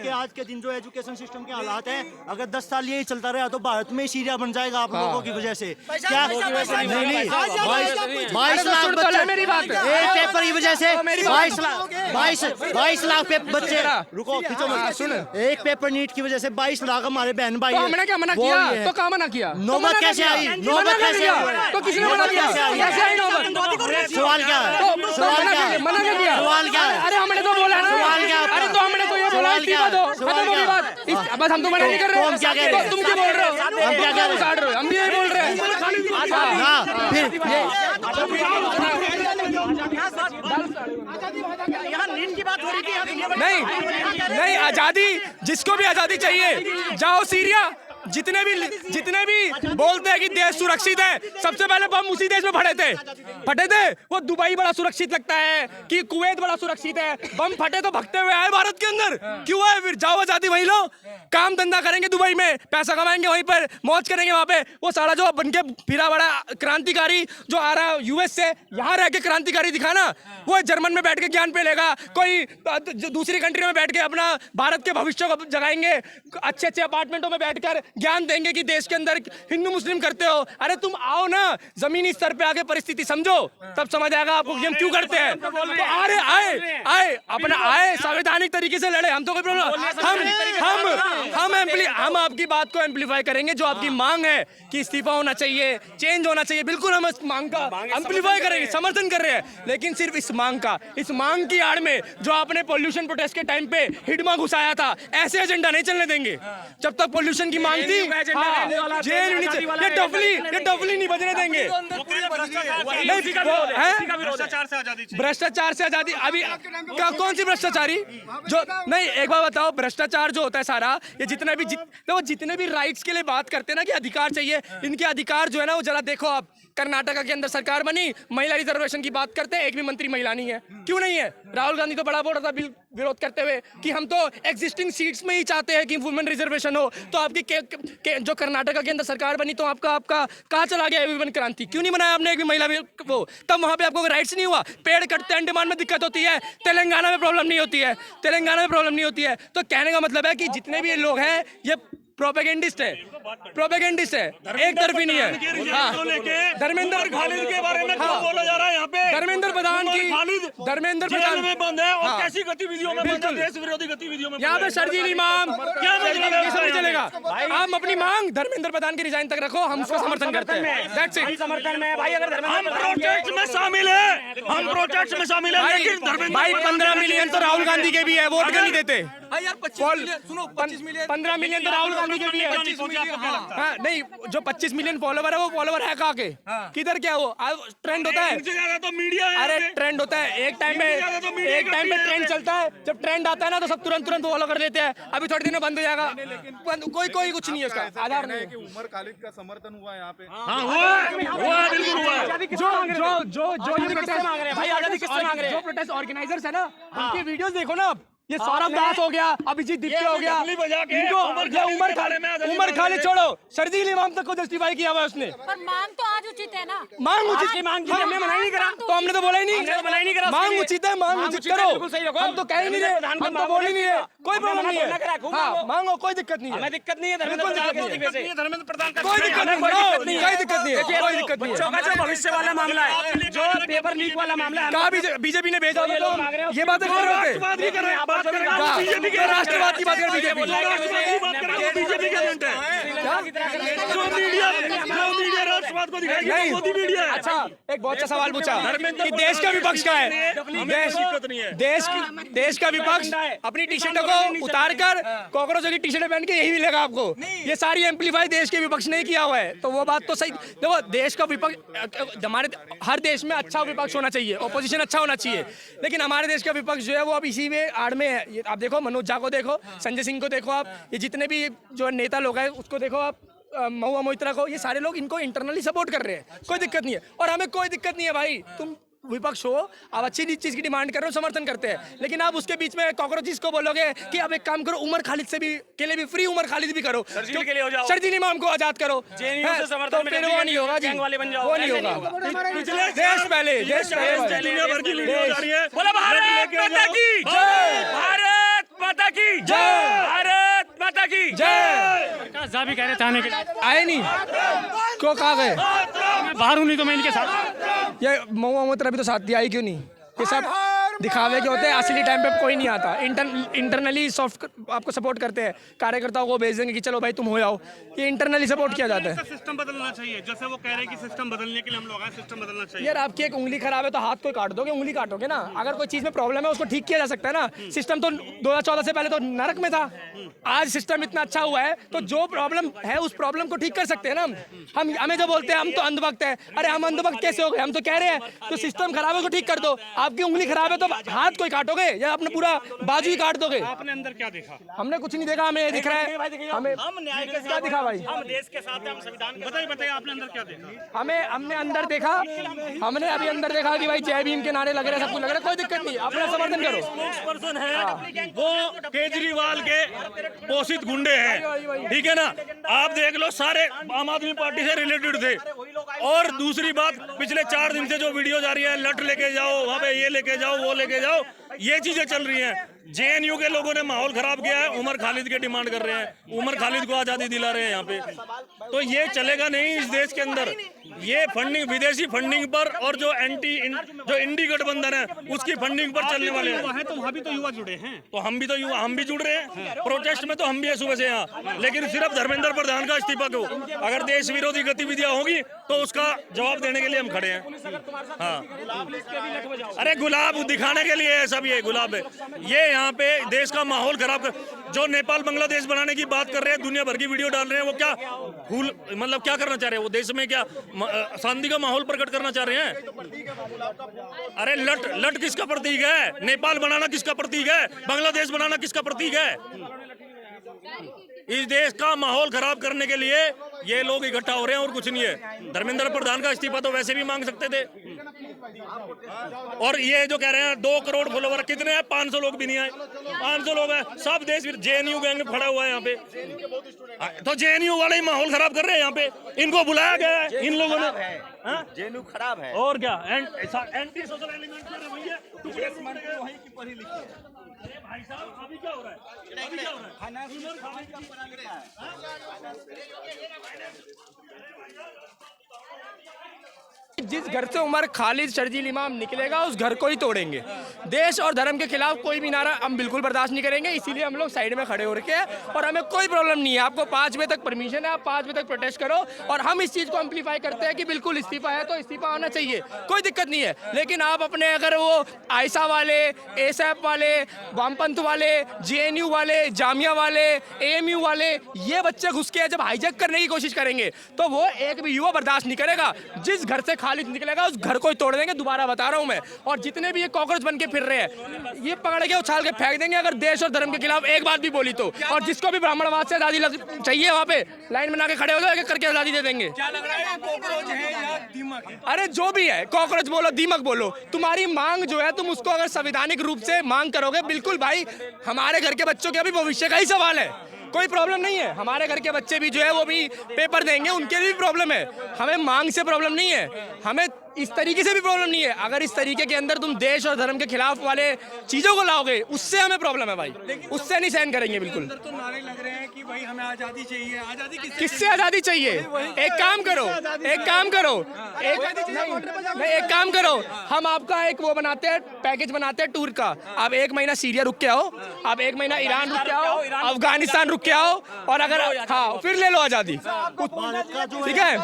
क्योंकि आज के दिन जो एजुकेशन सिस्टम के हालात हैं, अगर 10 साल यही चलता रहा तो भारत में सीरिया बन जाएगा आप लोगों की वजह से। क्या 22 लाख बच्चे एक पेपर की वजह से 22 लाख बच्चे, रुको खींचो मत, सुन, एक पेपर नीट की वजह से 22 लाख हमारे बहन भाई। तो हमने क्या मना किया? तो कहाँ मना किया? नौबत कैसे आई? नौबत कैसे आई? तो किसने मना किया? कैसे आई नौबत? सवाल क्या है? सवाल क्या है? मना क्या किया? सवाल क्या है? अरे हमने तो बोला ना, सवाल क्या है? अरे तो हमने तो ये बोला इस्तीफा दो, खत्म होगी बात। बस हम तो मना नहीं कर रहे। हम क्या कह रहे हैं? तुम क्या बोल रहे हो? हम क्या कह रहे हैं? हम भी यही बोल रहे हैं ना फिर नहीं, आजादी, जिसको भी आजादी चाहिए जाओ सीरिया। जितने भी बोलते हैं कि देश सुरक्षित है, सबसे पहले बम उसी देश में फटे थे। वो दुबई बड़ा सुरक्षित लगता है कि कुवैत बड़ा सुरक्षित है, बम फटे तो भगते हुए आए भारत के अंदर। क्यों आए? फिर जाओ आजादी वहीं लो, काम धंधा करेंगे दुबई में, पैसा कमाएंगे वहीं पर, मौज करेंगे वहां पे। वो सारा जो बनके फिरा बड़ा क्रांतिकारी जो आ रहा है यूएस से, यहाँ रह के क्रांतिकारी दिखाना, वो जर्मन में बैठ के ज्ञान पे लेगा, कोई दूसरी कंट्री में बैठ के अपना भारत के भविष्य को जगाएंगे, अच्छे अपार्टमेंटों में बैठकर ज्ञान देंगे कि देश के अंदर हिंदू मुस्लिम करते हो। अरे तुम आओ ना जमीनी स्तर पे आके परिस्थिति समझो, तब समझ आएगा आपको कि हम क्यों करते हैं। तो आए अपना आए संवैधानिक तरीके से लड़े, हम तो कोई प्रॉब्लम, हम आपकी बात को एम्पलीफाई करेंगे। जो आपकी मांग है कि इस्तीफा होना चाहिए, चेंज होना चाहिए, बिल्कुल हम इस मांग का एम्पलीफाई करेंगे, समर्थन कर रहे हैं। लेकिन सिर्फ इस मांग की आड़ में जो आपने पॉल्यूशन प्रोटेस्ट के टाइम पे हिडमा घुसाया था, ऐसे एजेंडा नहीं चलने देंगे। जब तक पॉल्यूशन की मांग थी, ये टफली नहीं बजने देंगे। भ्रष्टाचार से आजादी, अभी कौन सी भ्रष्टाचारी जो नहीं, एक बार बताओ, भ्रष्टाचार जो होता है सारा, ये जितने भी राइट्स के लिए बात करते हैं ना कि अधिकार चाहिए, इनके अधिकार जो है ना वो जरा देखो आप। कर्नाटका के अंदर सरकार बनी, महिला रिजर्वेशन की बात करते हैं, एक भी मंत्री महिला नहीं है। क्यों नहीं है? राहुल गांधी तो बड़ा बोल रहा था बिल विरोध करते हुए कि हम तो एग्जिस्टिंग सीट्स में ही चाहते हैं कि वुमेन रिजर्वेशन हो। तो आपकी जो कर्नाटका के अंदर सरकार बनी तो आपका कहाँ चला गया वुमेन क्रांति? क्यों नहीं बनाया आपने एक भी महिला वो? तब वहां पे आपको राइट्स नहीं हुआ। पेड़ कटते हैं, अंडमान में दिक्कत होती है, तेलंगाना में प्रॉब्लम नहीं होती है। तो कहने का मतलब है कि जितने भी लोग हैं ये प्रोपेगेंडिस्ट है, एक तरफी नहीं है। धर्मेंद्र खालिद के बारे में क्या बोला जा रहा है यहाँ पे? धर्मेंद्र प्रधान में बंद है और कैसी गतिविधियों में बंद है? देश विरोधी गतिविधियों में यहाँ पे शर्जील इमाम क्या मतलब चलेगा? हम अपनी मांग धर्मेंद्र प्रधान के रिजाइन तक रखो, हम उसका समर्थन करते हैं। समर्थन में भाई, अगर हम प्रोटेस्ट में शामिल है, लेकिन भाई 15 मिलियन तो राहुल गांधी के भी है, वोट क्यों नहीं देते? 15 मिलियन तो राहुल गांधी के भी है। नहीं, जो 25 मिलियन फॉलोवर है वो फॉलोवर है कहाँ के? किधर क्या वो ट्रेंड होता है? तो मीडिया, अरे ट्रेंड होता है, एक टाइम पे ट्रेंड चलता है, जब ट्रेंड आता है ना तो सब तुरंत फॉलो कर लेते हैं। अभी थोड़े दिन में बंद हो जाएगा, कोई कुछ नहीं है उसका आधार नहीं। उमर खालिद का समर्थन हुआ यहाँ पे? जो प्रोटेस्ट ऑर्गेनाइजर्स है ना, उनकी वीडियोस देखो ना। ये सौरभ दास हो गया, अभिजीत दीप्ते हो गया, इनको उमर खालिद छोड़ो, शर्जील इमाम तक को जस्टिफाई किया हुआ उसने। पर मांग तो आज उचित है ना? मांग उचित की मांग हमने मना ही नहीं करा, तो हमने तो बोला ही नहीं करा। मांग उचित है, मांग उचित करो, हम तो कह ही नहीं रहे, हम तो बोल ही नहीं रहे, कोई प्रॉब्लम नहीं है। हाँ मांगो, कोई दिक्कत नहीं है, हमें दिक्कत नहीं है। धर्मेंद्र प्रधान कोई दिक्कत नहीं है। बच्चों का जो भविष्य वाला मामला है, जो पेपर लीक वाला मामला है, कहा बीजेपी ने भेजा, ये बातें कर रहे थे। राष्ट्रवाद की बात कर, बीजेपी अच्छा, एक बहुत अच्छा सवाल पूछा कि देश का विपक्ष का है। देश का विपक्ष अपनी टी शर्टों को उतार कर कॉकरोचों की टी शर्टें पहन के यही मिलेगा आपको। ये सारी एम्पलीफाई देश के विपक्ष ने किया हुआ है, तो वो बात तो सही। देखो, देश का विपक्ष, हमारे हर देश में अच्छा विपक्ष होना चाहिए, ऑपोजिशन अच्छा होना चाहिए, लेकिन हमारे देश का विपक्ष जो है वो अब इसी में आड़ में है। ये आप देखो, मनोज झा को देखो, संजय सिंह को देखो, आप ये जितने भी जो नेता लोग हैं उसको देखो, आप महुआ मोइत्रा को, ये सारे लोग इनको इंटरनली सपोर्ट कर रहे हैं। कोई दिक्कत नहीं है, और हमें कोई दिक्कत नहीं है भाई। तुम विपक्ष हो, आप अच्छी चीज की डिमांड कर रहे हो, समर्थन करते हैं, लेकिन आप उसके बीच में कॉकरोचेस को बोलोगे कि आप एक काम करो, उमर खालिद से भी के लिए भी फ्री उमर खालिद भी करो, शर्जील इमाम को आजाद करो, तो फिर वो नहीं होगा जी, वो नहीं होगा। देश पहले, दुनिया भर की लीडर आ रही है। भारत माता की जय। भी कह रहे थे आने के लिए। आए नहीं, क्यों कहा गए? मैं बाहर हूँ, नहीं तो मैं इनके साथ। ये मोहम्मद अभी तो साथ दिया ही क्यों नहीं? ये सब दिखावे के होते हैं, असली टाइम पे कोई नहीं आता। इंटरनली सॉफ्ट आपको सपोर्ट करते हैं, कार्यकर्ताओं को भेज देंगे कि चलो भाई तुम हो जाओ, ये इंटरनली सपोर्ट किया जाता है। सिस्टम बदलना चाहिए, जैसे वो कह रहे हैं कि सिस्टम बदलने के लिए हम लोग आए, सिस्टम बदलना चाहिए। यार आपकी एक उंगली खराब है तो हाथ को काट दोगे, उंगली काटोगे ना? अगर कोई चीज में प्रॉब्लम है उसको ठीक किया जा सकता है ना। सिस्टम तो 2014 से पहले तो नरक में था, आज सिस्टम इतना अच्छा हुआ है तो जो प्रॉब्लम है उस प्रॉब्लम को ठीक कर सकते हैं ना हम। हमें जो बोलते हैं हम तो अंधभक्त है, अरे हम अंधभक्त कैसे हो गए? हम तो कह रहे हैं तो सिस्टम खराब है उसको ठीक कर दो। आपकी उंगली खराब है तो हाथ कोई काटोगे या अपना पूरा बाजू ही काट दोगे? आपने अंदर क्या देखा? हमने कुछ नहीं देखा, हमें दिख रहा है। हमें क्या दिखा भाई? हम देश के साथ हैं, हम संविधान। बताइए आपने अंदर क्या देखा? हमने अंदर देखा, हमने अभी अंदर देखा कि भाई जय भीम के नारे लग रहे हैं, सब कुछ लग रहा है, कोई दिक्कत नहीं, अपना समर्थन करो। पर्सन है वो केजरीवाल के पोषित गुंडे हैं, ठीक है ना? आप देख लो, सारे आम आदमी पार्टी से रिलेटेड थे। और दूसरी बात, पिछले 4 दिन से जो वीडियो जा रही है, लट लेके जाओ, वहाँ पे ये लेके जाओ, वो लेके जाओ, ये चीजें चल रही हैं। जेएनयू के लोगों ने माहौल खराब किया है, उमर खालिद की डिमांड कर रहे हैं, उमर खालिद को आजादी दिला रहे हैं यहाँ पे। तो ये चलेगा नहीं इस देश के अंदर। ये फंडिंग, विदेशी फंडिंग पर और जो इंडी गठबंधन है उसकी फंडिंग पर चलने वाले हैं। तो वहाँ भी तो युवा जुड़े हैं। तो हम भी तो युवा, हम भी जुड़ रहे हैं प्रोटेस्ट में, तो हम भी है सुबह से यहाँ। लेकिन सिर्फ धर्मेंद्र प्रधान का इस्तीफा क्यों? अगर देश विरोधी गतिविधियां होगी तो उसका जवाब देने के लिए हम खड़े हैं। हाँ, अरे गुलाब दिखाने के लिए है सब, ये गुलाब है। ये यहाँ पे देश का माहौल खराब कर, जो नेपाल बांग्लादेश बनाने की बात कर रहे हैं, दुनिया भर की वीडियो डाल रहे हैं, वो क्या भूल, मतलब क्या करना चाह रहे हैं? वो देश में क्या शांति का माहौल प्रकट करना चाह रहे हैं? अरे लट किसका प्रतीक है? नेपाल बनाना किसका प्रतीक है? बांग्लादेश बनाना किसका प्रतीक है? इस देश का माहौल खराब करने के लिए ये लोग इकट्ठा हो रहे हैं और कुछ नहीं है। धर्मेंद्र प्रधान का इस्तीफा तो वैसे भी मांग सकते थे। और ये जो कह रहे हैं 2 करोड़ फॉलोवर, कितने हैं? 500 लोग भी नहीं आए। 500 लोग हैं, सब देश जेएनयू गैंग खड़ा हुआ है यहाँ पे। तो जेएनयू वाले ही माहौल खराब कर रहे हैं यहाँ पे। इनको बुलाया गया है इन लोगों ने। जेएनयू खराब है और क्या एंटी सोशल एलिमेंट में वही है, टुकड़े वही की पढ़ी लिखी है। अरे भाई साहब, अभी क्या हो रहा है? अभी क्या हो रहा है? जिस घर से उमर खालिद शर्जील इमाम निकलेगा उस घर को ही तोड़ेंगे। देश और धर्म के खिलाफ कोई भी नारा हम बिल्कुल बर्दाश्त नहीं करेंगे, इसीलिए हम लोग साइड में खड़े हो रखे हैं। और हमें कोई प्रॉब्लम नहीं है, आपको 5 बजे तक परमिशन है, आप 5 बजे तक प्रोटेस्ट करो। और हम इस चीज़ को एम्पलीफाई करते हैं कि बिल्कुल इस्तीफा है तो इस्तीफा आना चाहिए, कोई दिक्कत नहीं है। लेकिन आप अपने अगर वो आयसा वाले, एसएफ वाले, वामपंथ वाले, जेएनयू वाले, जामिया वाले, एएमयू वाले, ये बच्चे घुस के जब हाईजैक करने की कोशिश करेंगे तो वो एक भी युवा बर्दाश्त नहीं करेगा। जिस घर से खालिद निकलेगा उस घर को ही तोड़ देंगे, दोबारा बता रहा हूं मैं। और जितने भी ये कॉकरोच बन के फिर रहे हैं, ये पकड़ के उछाल के फेंक देंगे अगर देश और धर्म के खिलाफ एक बात भी बोली तो। और जिसको भी ब्राह्मणवाद से आजादी चाहिए वहां पे लाइन बना के खड़े हो जाओ, एक करके आजादी दे देंगे। क्या लग रहा है, कॉकरोच है या दीमक है? अरे जो भी है, कॉकरोच बोलो, दीमक बोलो, तुम्हारी मांग जो है तुम उसको अगर संवैधानिक रूप से मांग करोगे, बिल्कुल भाई, हमारे घर के बच्चों के भी भविष्य का ही सवाल है, कोई प्रॉब्लम नहीं है। हमारे घर के बच्चे भी जो है वो भी पेपर देंगे, उनके भी प्रॉब्लम है। हमें मांग से प्रॉब्लम नहीं है, हमें इस तरीके से भी प्रॉब्लम नहीं है। अगर इस तरीके के अंदर तुम देश और धर्म के खिलाफ वाले चीजों को लाओगे, उससे हमें प्रॉब्लम है भाई, उससे नहीं सहन करेंगे बिल्कुल। तो नारे लग रहे हैं कि भाई हमें आजादी चाहिए। आजादी किससे आजादी चाहिए? एक काम करो, एक काम करो, हम आपका एक वो बनाते हैं, पैकेज बनाते हैं टूर का। आप 1 महीना सीरिया रुक के आओ, आप 1 महीना ईरान रुक के आओ, अफगानिस्तान रुक के आओ, और अगर हाँ फिर ले लो आजादी, ठीक है।